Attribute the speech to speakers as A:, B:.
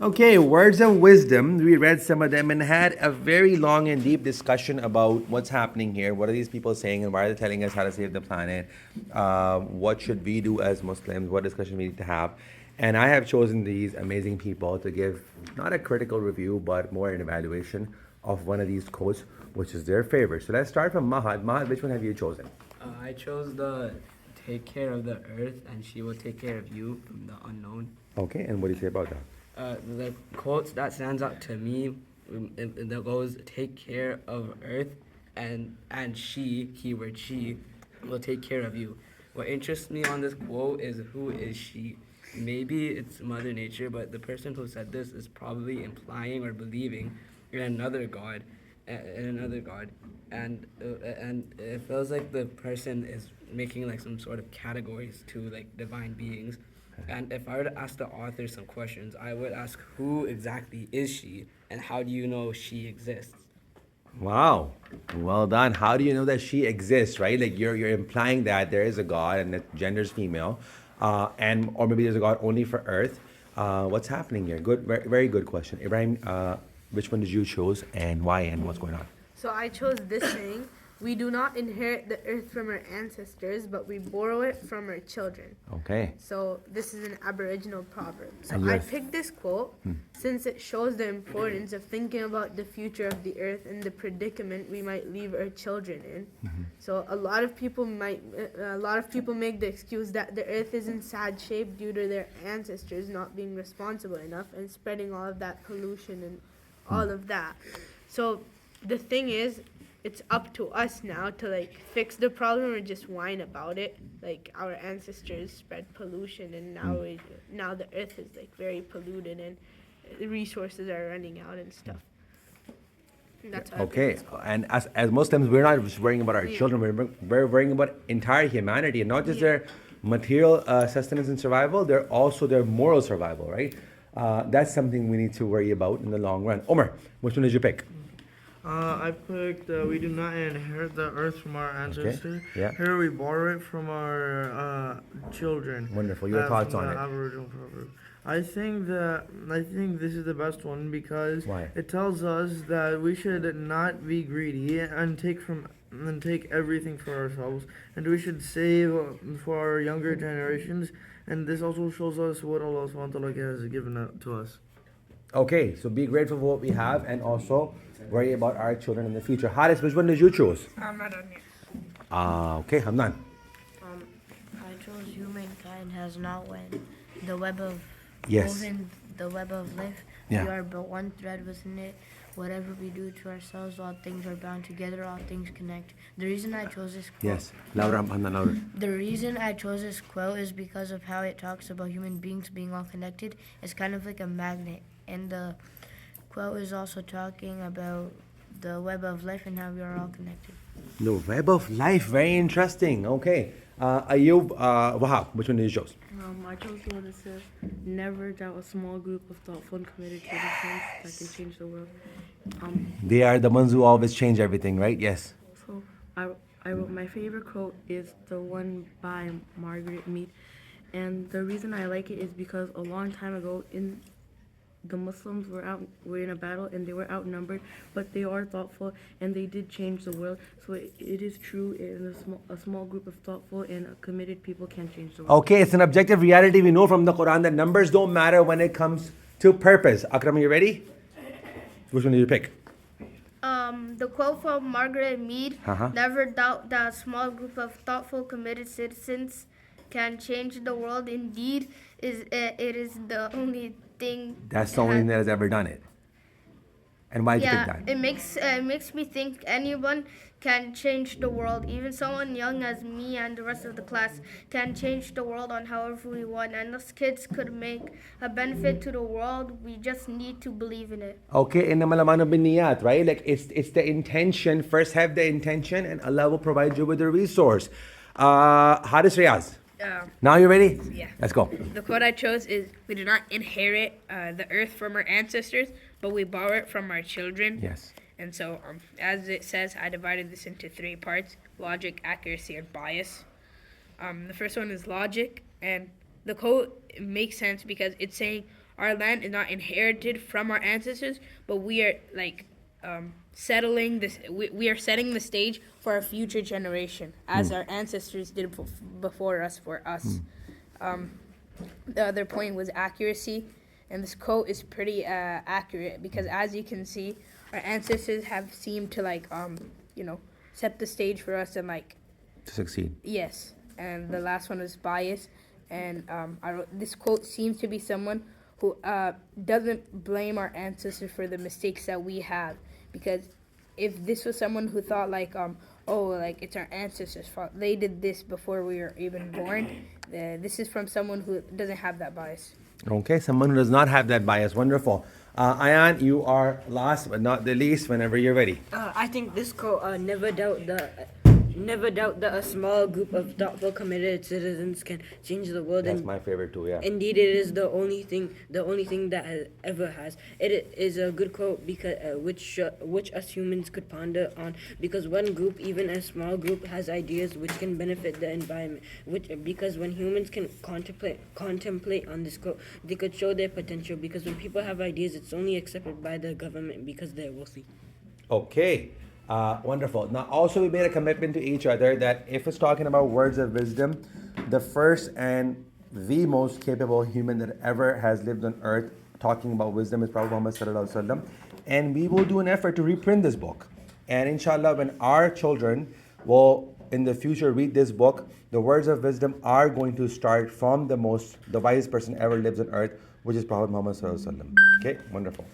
A: Okay, words of wisdom. We read some of them and had a very long and deep discussion about what's happening here. What are these people saying, and why are they telling us how to save the planet? What should we do as Muslims? What discussion we need to have? And I have chosen these amazing people to give not a critical review, but more an evaluation of one of these quotes, which is their favorite. So let's start from Mahad. Mahad, which one have you chosen?
B: I chose the take care of the earth and she will take care of you from the unknown.
A: Okay, and what do you say about that?
B: The quotes that stands out to me that goes take care of earth and she, keyword she, will take care of you. What interests me on this quote is who is she? Maybe it's Mother Nature, but the person who said this is probably implying or believing in another god, and it feels like the person is making like some sort of categories to like divine beings. And if I were to ask the author some questions, I would ask who exactly is she and how do you know she exists?
A: Wow. Well done. How do you know that she exists, right? Like you're implying that there is a God and that gender's female, and or maybe there's a God only for Earth. What's happening here? Good, very good question. Ibrahim, which one did you choose and why and what's going on?
C: So I chose this saying: we do not inherit the earth from our ancestors, but we borrow it from our children.
A: Okay.
C: So this is an Aboriginal proverb. So
A: And
C: I
A: yours?
C: picked this quote since it shows the importance of thinking about the future of the earth and the predicament we might leave our children in. So a lot of people make the excuse that the earth is in sad shape due to their ancestors not being responsible enough and spreading all of that pollution and all of that. So the thing is, it's up to us now to like fix the problem or just whine about it. Like our ancestors spread pollution, and now the earth is like very polluted, and the resources are running out and stuff. And that's how I
A: Okay.
C: think it's
A: And as Muslims, we're not just worrying about our children. We're worrying about entire humanity, and not just their material sustenance and survival. They're also their moral survival, right? That's something we need to worry about in the long run. Omar, which one did you pick?
D: I picked we do not inherit the earth from our ancestors.
A: Yeah.
D: Here we borrow it from our children.
A: Wonderful. Your thoughts
D: from
A: on
D: the
A: it?
D: Aboriginal proverb. I think this is the best one because
A: Why?
D: it tells us that we should not be greedy and take everything for ourselves, and we should save for our younger generations. And this also shows us what Allah Subhanahu wa Taala has given to us.
A: Okay, so be grateful for what we have and also worry about our children in the future. Haris, which one did you choose?
E: I'm not on yet.
A: Okay, Hamdan.
F: I chose humankind has not woven the web of
A: Yes.
F: woven the web of life.
A: Yeah.
F: We are but one thread within it. Whatever we do to ourselves, all things are bound together, all things connect. The reason I chose this quote
A: Yes. Louder, Hamdan, louder.
F: The reason I chose this quote is because of how it talks about human beings being all connected. It's kind of like a magnet. And the quote is also talking about the web of life and how we are all connected.
A: The web of life, very interesting. Okay. Ayub, Wahab, which one did you choose?
G: I chose the one that says, never doubt a small group of thoughtful and committed citizens that can change the world.
A: They are the ones who always change everything, right? Yes.
G: So I wrote my favorite quote is the one by Margaret Mead. And the reason I like it is because a long time ago the Muslims were in a battle and they were outnumbered, but they are thoughtful and they did change the world. So it is true, and a small group of thoughtful and committed people can change the world.
A: Okay, it's an objective reality. We know from the Quran that numbers don't matter when it comes to purpose. Akram, are you ready? Which one did you pick?
H: The quote from Margaret Mead:
A: Uh-huh.
H: "Never doubt that a small group of thoughtful, committed citizens can change the world. Indeed, it is the only thing."
A: That's the only thing that has ever done it. And why did you pick
H: Yeah,
A: that?
H: it makes me think anyone can change the world. Even someone young as me and the rest of the class can change the world on however we want. And us kids could make a benefit to the world. We just need to believe in it.
A: Okay, innamal a'malu binniyat, right? Like it's the intention. First have the intention and Allah will provide you with the resource. Haris Riyaz. Now you ready?
E: Yeah.
A: Let's go.
E: The quote I chose is, "We do not inherit the earth from our ancestors, but we borrow it from our children."
A: Yes.
E: And so, as it says, I divided this into three parts: logic, accuracy, and bias. The first one is logic, and the quote makes sense because it's saying our land is not inherited from our ancestors, but we are like settling this. We are setting the stage for our future generation, as our ancestors did before us for us. The other point was accuracy, and this quote is pretty accurate because, as you can see, our ancestors have seemed to set the stage for us and
A: To succeed.
E: yes. And the last one was bias, and this quote seems to be someone who doesn't blame our ancestors for the mistakes that we have, because if this was someone who thought it's our ancestors' fault, they did this before we were even born. This is from someone who doesn't have that bias.
A: Okay, someone who does not have that bias. Wonderful. Ayan, you are last but not the least whenever you're ready.
I: I think this quote, never doubt that a small group of thoughtful, committed citizens can change the world.
A: That's
I: and
A: my favorite too, yeah.
I: Indeed, it is the only thing that ever has. It is a good quote because which us humans could ponder on, because one group, even a small group, has ideas which can benefit the environment. Because when humans can contemplate on this quote, they could show their potential. Because when people have ideas, it's only accepted by the government because they're wealthy.
A: Okay. Wonderful. Now, also, we made a commitment to each other that if it's talking about words of wisdom, the first and the most capable human that ever has lived on earth talking about wisdom is Prophet Muhammad Sallallahu Alaihi Wasallam. And we will do an effort to reprint this book. And inshallah, when our children will in the future read this book, the words of wisdom are going to start from the wisest person ever lives on earth, which is Prophet Muhammad Sallallahu Alaihi Wasallam. Okay, wonderful.